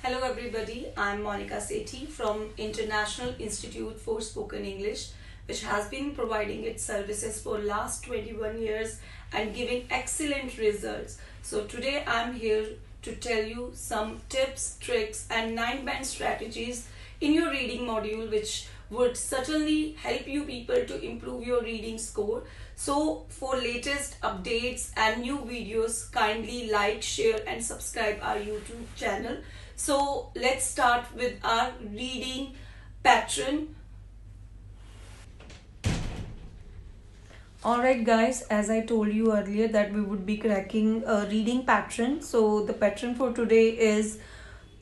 Hello everybody, I'm Monica Sethi from International Institute for Spoken English, which has been providing its services for last 21 years and giving excellent results. So today I'm here to tell you some tips, tricks and 9-band strategies in your reading module which would certainly help you people to improve your reading score. So for latest updates and new videos, kindly like, share and subscribe our YouTube channel. So let's start with our reading pattern. Alright guys, as I told you earlier that we would be cracking a reading pattern. So the pattern for today is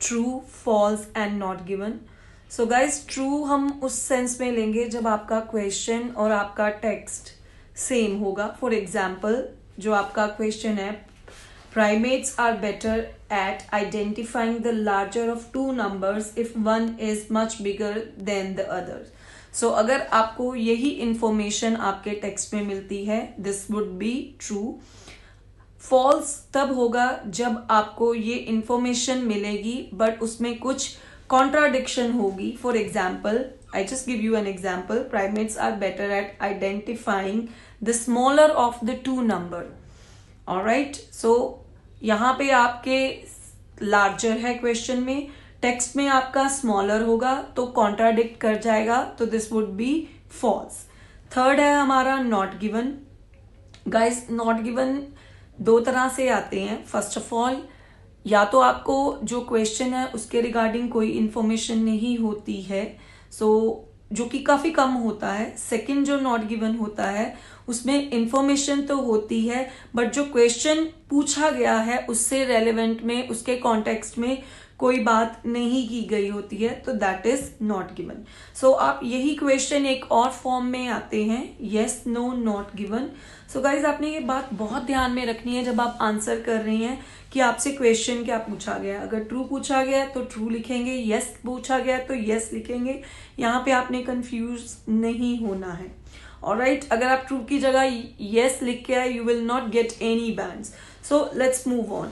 true, false and not given. So guys, true हम उस sense में लेंगे जब आपका question और आपका text same होगा. For example जो आपका क्वेश्चन है, primates are better at identifying the larger of two numbers if one is much bigger than the other. So अगर आपको यही इंफॉर्मेशन आपके टेक्स्ट में मिलती है, this would be true. False तब होगा जब आपको ये इंफॉर्मेशन मिलेगी बट उसमें कुछ contradiction होगी. For example, I just give you an example. Primates are better at identifying the smaller of the two number. Alright, so यहाँ पे आपके लार्जर है क्वेश्चन में, टेक्स्ट में आपका स्मॉलर होगा तो कॉन्ट्राडिक्ट कर जाएगा, तो this would be false. Third है हमारा not given. Guys, not given दो तरह से आते हैं. फर्स्ट ऑफ ऑल, या तो आपको जो क्वेश्चन है उसके रिगार्डिंग कोई इंफॉर्मेशन नहीं होती है, सो जो कि काफी कम होता है. सेकंड जो नॉट गिवन होता है उसमें इंफॉर्मेशन तो होती है बट जो क्वेश्चन पूछा गया है उससे रेलेवेंट में, उसके कॉन्टेक्स्ट में कोई बात नहीं की गई होती है, तो that is not given. So आप यही क्वेश्चन एक और फॉर्म में आते हैं, yes, no, not given. So guys, आपने ये बात बहुत ध्यान में रखनी है जब आप आंसर कर रही हैं कि आपसे क्वेश्चन क्या पूछा गया. अगर ट्रू पूछा गया है तो ट्रू लिखेंगे, यस पूछा गया है तो यस लिखेंगे. यहाँ पे आपने कंफ्यूज नहीं होना है. ऑलराइट, अगर आप ट्रू की जगह यस लिख के आए, you will not get any bands. So let's move on.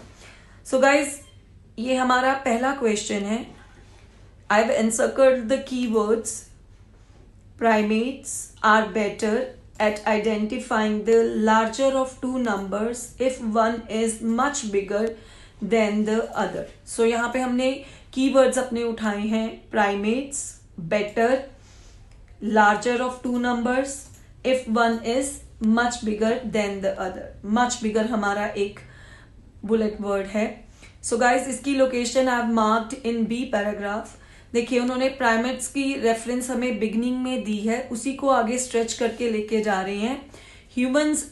So guys, ये हमारा पहला क्वेश्चन है. I have encircled the keywords. Primates are better at identifying the larger of two numbers if one is much bigger than the other. So यहाँ पे हमने keywords अपने उठाए हैं, primates, better, larger of two numbers if one is much bigger than the other. Much bigger हमारा एक bullet word है. So guys, इसकी location I have marked in B paragraph. देखिए, उन्होंने प्राइमेट्स की रेफरेंस हमें बिगनिंग में दी है, उसी को आगे स्ट्रेच करके लेके जा रहे हैं. Humans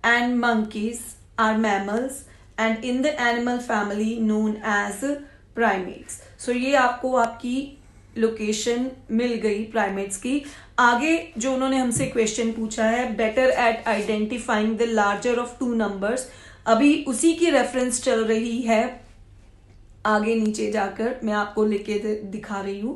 and monkeys are mammals and in the animal family known as primates. So ये आपको आपकी लोकेशन मिल गई प्राइमेट्स की. आगे जो उन्होंने हमसे क्वेश्चन पूछा है, better at identifying the larger of two numbers, अभी उसी की रेफरेंस चल रही है. आगे नीचे जाकर मैं आपको लिखे दिखा रही हूं.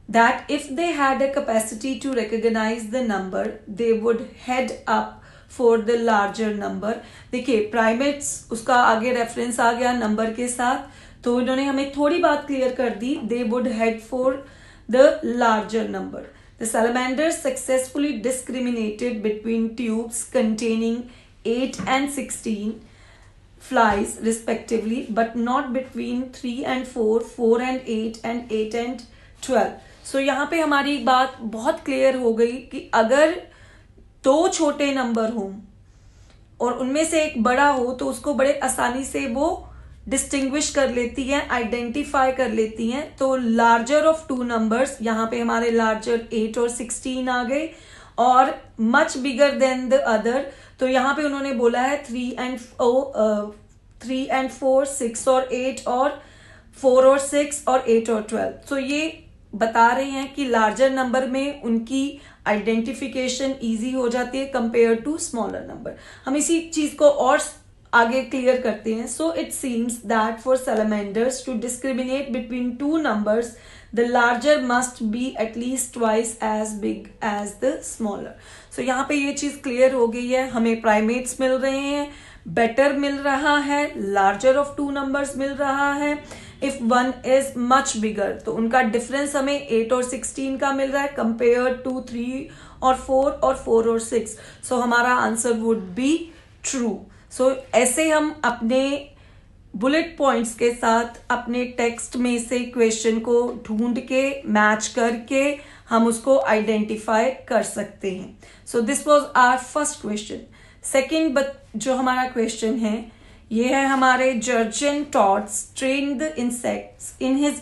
That if they had a capacity to recognise the number they would head up for the larger number. देखिए, प्राइमेट्स, उसका आगे रेफरेंस आ गया नंबर के साथ, तो इन्होंने हमें थोड़ी बात क्लियर कर दी. They would head for the larger number. The salamanders successfully discriminated between tubes containing 8 and 16 flies respectively, but not between 3 and 4, 4 and 8 and 8 and 12. So यहाँ पे हमारी बात बहुत क्लियर हो गई कि अगर दो छोटे नंबर हों और उनमें से एक बड़ा हो तो उसको बड़े आसानी से वो डिस्टिंग्विश कर लेती हैं, आइडेंटिफाई कर लेती हैं. तो लार्जर ऑफ टू नंबर्स, यहाँ पे हमारे लार्जर 8 और 16 आ गए, और much bigger than the other, तो यहाँ पे उन्होंने बोला है 3 and 4, 6 और 8, और 4 और 6 और 8 और 12. तो ये बता रहे हैं कि लार्जर नंबर में उनकी आइडेंटिफिकेशन इजी हो जाती है कंपेयर टू स्मॉलर नंबर. हम इसी चीज को और आगे क्लियर करते हैं. So it seems that for salamanders to discriminate between two numbers the larger must be at least twice as big as the smaller. So यहाँ पे ये चीज क्लियर हो गई है. हमें प्राइमेट्स मिल रहे हैं, बेटर मिल रहा है, लार्जर ऑफ टू नंबर्स मिल रहा है, if one is much bigger, तो उनका डिफरेंस हमें 8 और 16 का मिल रहा है कंपेयर टू 3 और 4 और 4 और 6. सो हमारा आंसर वुड बी ट्रू. सो ऐसे हम अपने बुलेट पॉइंट्स के साथ अपने टेक्स्ट में से क्वेश्चन को ढूंढ के मैच करके हम उसको आइडेंटिफाई कर सकते हैं. So this was our first question. Second जो हमारा क्वेश्चन है ये है हमारे Jurgen Tautz train the insects in his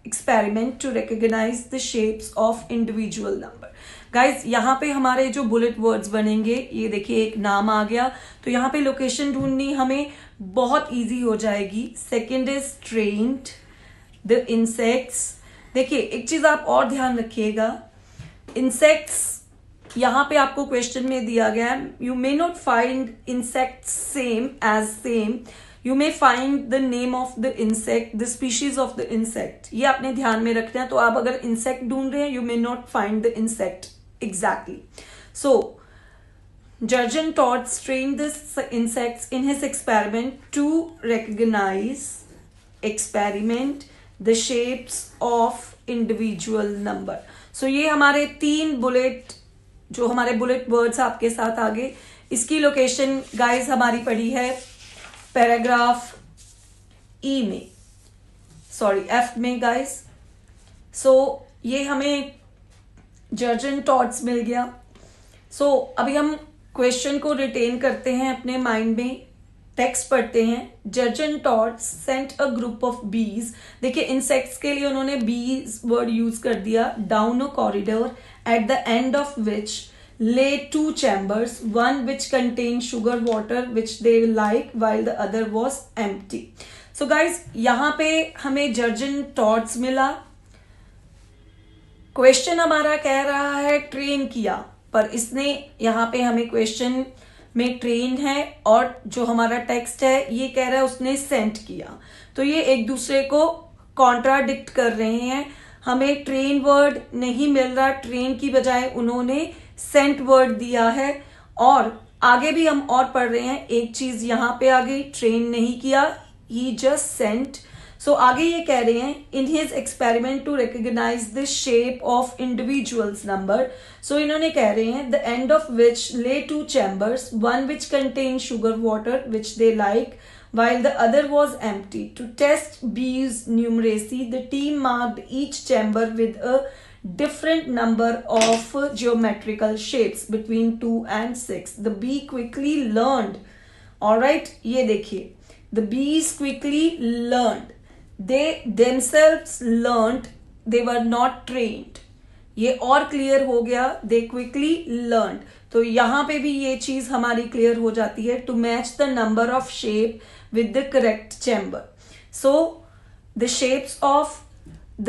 experiment to recognise the shapes of individual number. Guys यहाँ पे हमारे जो बुलेट वर्ड्स बनेंगे, ये देखिए एक नाम आ गया, तो यहाँ पे लोकेशन ढूंढनी हमें बहुत इजी हो जाएगी. Second is trained the insects. देखिए एक चीज आप और ध्यान रखिएगा, इंसेक्ट्स यहाँ पे आपको क्वेश्चन में दिया गया है. You may not find insect same as same, you may find the name of the insect, the species of the insect. ये आपने ध्यान में रखना है. तो आप अगर इंसेक्ट ढूंढ रहे हैं, you may not find the insect exactly. So Jurgen Todd trained the insects in his experiment to recognize the shapes of individual number. So ये हमारे 3 बुलेट, जो हमारे बुलेट वर्ड्स आपके साथ आगे, इसकी लोकेशन गाइस हमारी पड़ी है पैराग्राफ ई में, सॉरी एफ में गाइस. सो ये हमें जर्जन टॉट्स मिल गया. सो अभी हम क्वेश्चन को रिटेन करते हैं अपने माइंड में, टेक्स्ट पढ़ते हैं. Jurgen Tautz sent a group of bees. देखिए इंसेक्ट्स के लिए उन्होंने बीज वर्ड यूज कर दिया. Down a corridor at the end of which lay 2 chambers, one which contained sugar water which they like while the other was empty. So guys यहाँ पे हमें जर्जन टॉट्स मिला. क्वेश्चन हमारा कह रहा है ट्रेन किया, पर इसने यहाँ पे हमें क्वेश्चन में ट्रेन है और जो हमारा टेक्स्ट है ये कह रहा है उसने सेंट किया. तो ये एक दूसरे को कॉन्ट्राडिक्ट कर रहे हैं. हमें ट्रेन वर्ड नहीं मिल रहा, ट्रेन की बजाय उन्होंने सेंट वर्ड दिया है. और आगे भी हम और पढ़ रहे हैं, एक चीज यहाँ पे आ गई, ट्रेन नहीं किया, ही जस्ट सेंट. सो आगे ये कह रहे हैं in his experiment to recognise the shape of individuals number. So इन्होंने कह रहे हैं द एंड ऑफ विच ले 2 chambers, one which contain sugar water which they like while the other was empty. To test bees numeracy, the team marked each chamber with a different number of geometrical shapes between 2 and 6. The bee quickly learned. Alright, ये देखिए, the bees quickly learned. They themselves learned. They were not trained. ये और clear हो गया, they quickly learned. तो यहाँ पे भी ये चीज हमारी क्लियर हो जाती है. To match the number of shape with the correct chamber. So the shapes of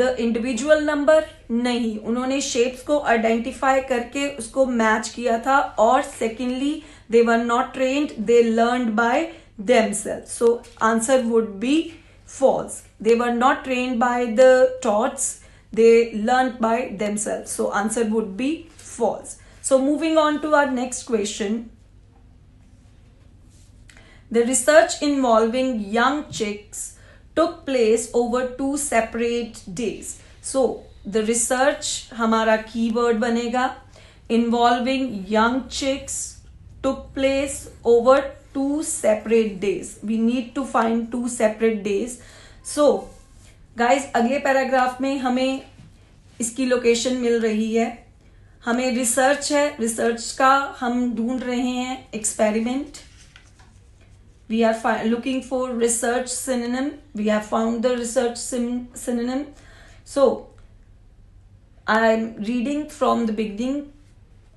the individual number, नहीं, उन्होंने shapes को identify करके उसको मैच किया था. और secondly they were not trained, they learned by themselves. So answer would be false. They were not trained by the Tots, they learned by themselves. So answer would be false. So moving on to our next question. The research involving young chicks took place over 2 separate days. So the research हमारा keyword बनेगा. Involving young chicks took place over 2 separate days. We need to find 2 separate days. So guys अगले paragraph में हमें इसकी location मिल रही है. हमें research है, रिसर्च का हम ढूंढ रहे हैं experiment. We are looking for research synonym. We have found the research synonym. So I am reading from the beginning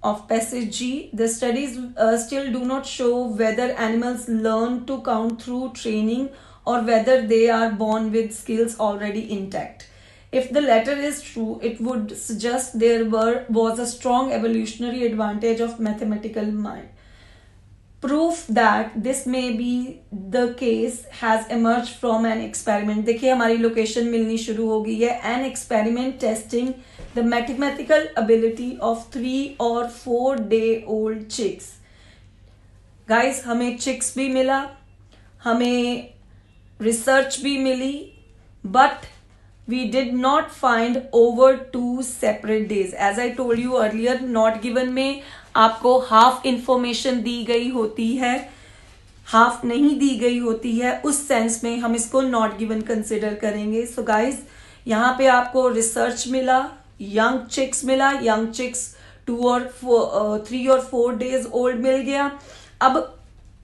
of passage G. The studies still do not show whether animals learn to count through training or whether they are born with skills already intact. If the latter is true, it would suggest there was a strong evolutionary advantage of mathematical mind. Proof that this may be the case has emerged from an experiment. देखिए हमारी location मिलनी शुरू हो गई है. An experiment testing the mathematical ability of 3 or 4 day old chicks. Guys हमें chicks भी मिला, हमें research भी मिली, but we did not find over 2 separate days. As I told you earlier, not given में आपको half information दी गई होती है, हाफ नहीं दी गई होती है, उस सेंस में हम इसको नॉट गिवन कंसिडर करेंगे. सो गाइज, यहाँ पे आपको रिसर्च मिला, यंग चिक्स मिला, यंग चिक्स 2 और 3 और 4 days ओल्ड मिल गया. अब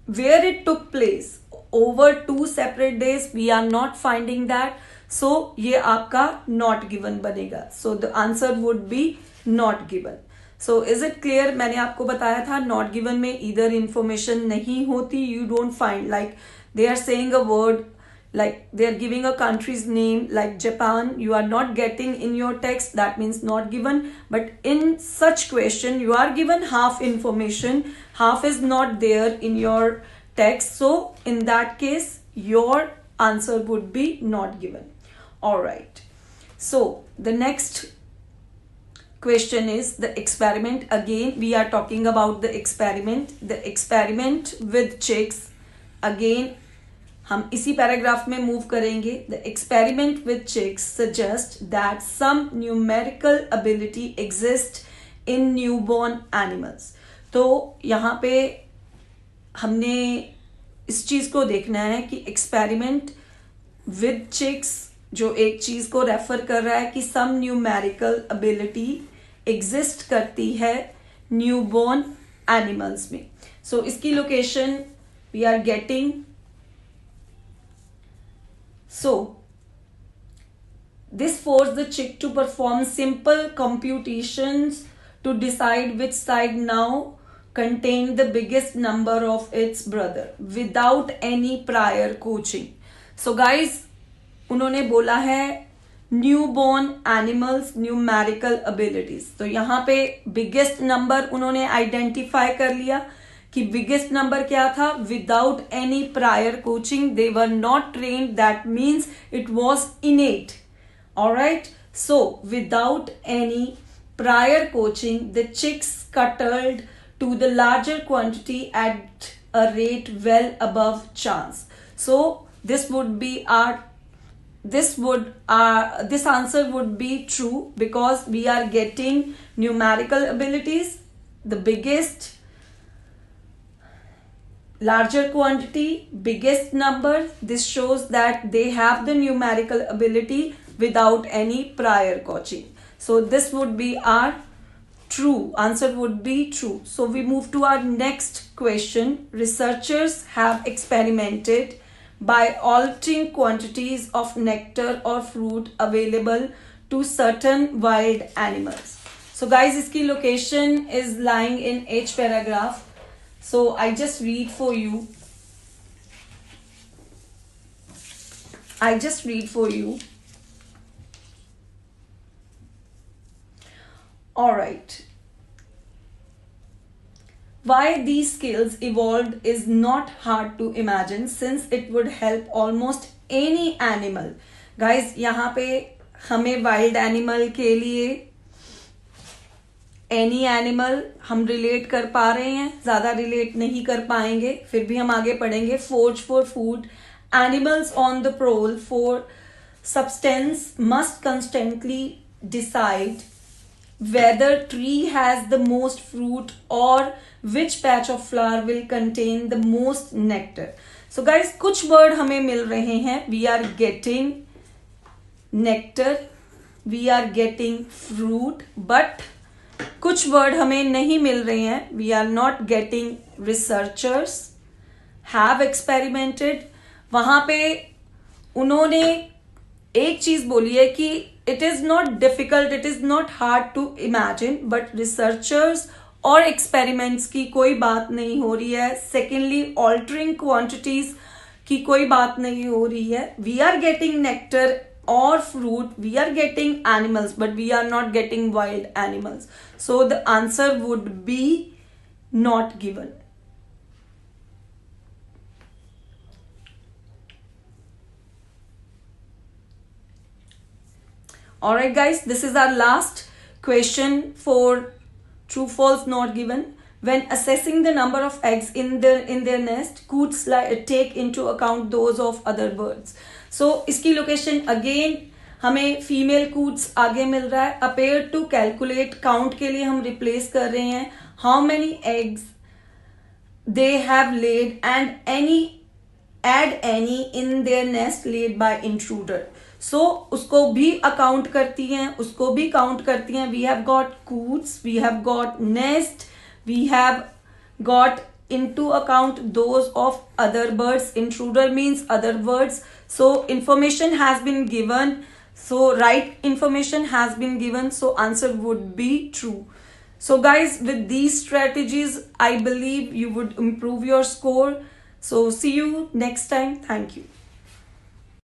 where it took place over 2 separate days, we are not finding that, so ये आपका नॉट गिवन बनेगा. So the answer would be not given. So is it clear? मैंने आपको बताया था नॉट गिवन में इधर इंफॉर्मेशन नहीं होती, you don't find, like they are saying a word, like they are giving a country's name like Japan, you are not getting in your text, that means not given. But in such question you are given half information, half is not there in your text, so in that case your answer would be not given. All right, so the next question is the experiment. Again we are talking about the experiment with chicks. Again हम इसी paragraph में move करेंगे. The experiment with chicks suggest that some numerical ability exist in newborn animals. तो यहाँ पे हमने इस चीज को देखना है कि एक्सपेरिमेंट विद चिक्स जो एक चीज को रेफर कर रहा है कि सम न्यूमेरिकल एबिलिटी एग्जिस्ट करती है न्यूबॉर्न एनिमल्स में. सो इसकी location we are getting. So, this forced the chick to perform simple computations to decide which side now contained the biggest number of its brother without any prior coaching. So guys, उन्होंने बोला है newborn animals numerical abilities. तो यहाँ पे biggest number उन्होंने identify कर लिया कि बिगेस्ट नंबर क्या था. Without any prior coaching, they were not trained, that means it was innate. Alright, so without any prior coaching the chicks scuttled to the larger quantity at a rate well above chance. So this answer would be true because we are getting numerical abilities, the biggest, larger quantity, biggest number. This shows that they have the numerical ability without any prior coaching. So this would be our true answer, would be true. So we move to our next question. Researchers have experimented by altering quantities of nectar or fruit available to certain wild animals. So guys, iski location is lying in H paragraph. So I just read for you. All right. Why these skills evolved is not hard to imagine since it would help almost any animal. Guys, यहाँ पे हमें wild animal के लिए any animal हम relate कर पा रहे हैं, ज्यादा रिलेट नहीं कर पाएंगे, फिर भी हम आगे पढ़ेंगे. Forage for food, animals on the prowl for substance must constantly decide whether tree has the most fruit or which patch of flower will contain the most nectar. So guys, कुछ word हमें मिल रहे हैं. We are getting nectar, we are getting fruit, but कुछ word हमें नहीं मिल रहे हैं. We are not getting researchers have experimented. वहां पे उन्होंने एक चीज बोली है कि it is not difficult, it is not hard to imagine, but researchers और एक्सपेरिमेंट्स की कोई बात नहीं हो रही है. सेकेंडली, ऑल्टरिंग क्वांटिटीज की कोई बात नहीं हो रही है. We are getting nectar or fruit, we are getting animals, but we are not getting wild animals. So the answer would be not given. Alright guys, this is our last question for true false not given. When assessing the number of eggs in their nest, coots take into account those of other birds. सो इसकी location again हमें female Koontz आगे मिल रहा है. Appear to calculate, count के लिए हम replace कर रहे हैं how many eggs they have laid and any in their nest laid by intruder. So उसको भी अकाउंट करती हैं, उसको भी काउंट करती हैं. We have got coots, we have got nest, we have got into account those of other birds. Intruder means other birds. So information has been given, so right information has been given, so answer would be true. So guys, with these strategies, I believe you would improve your score. So see you next time. Thank you.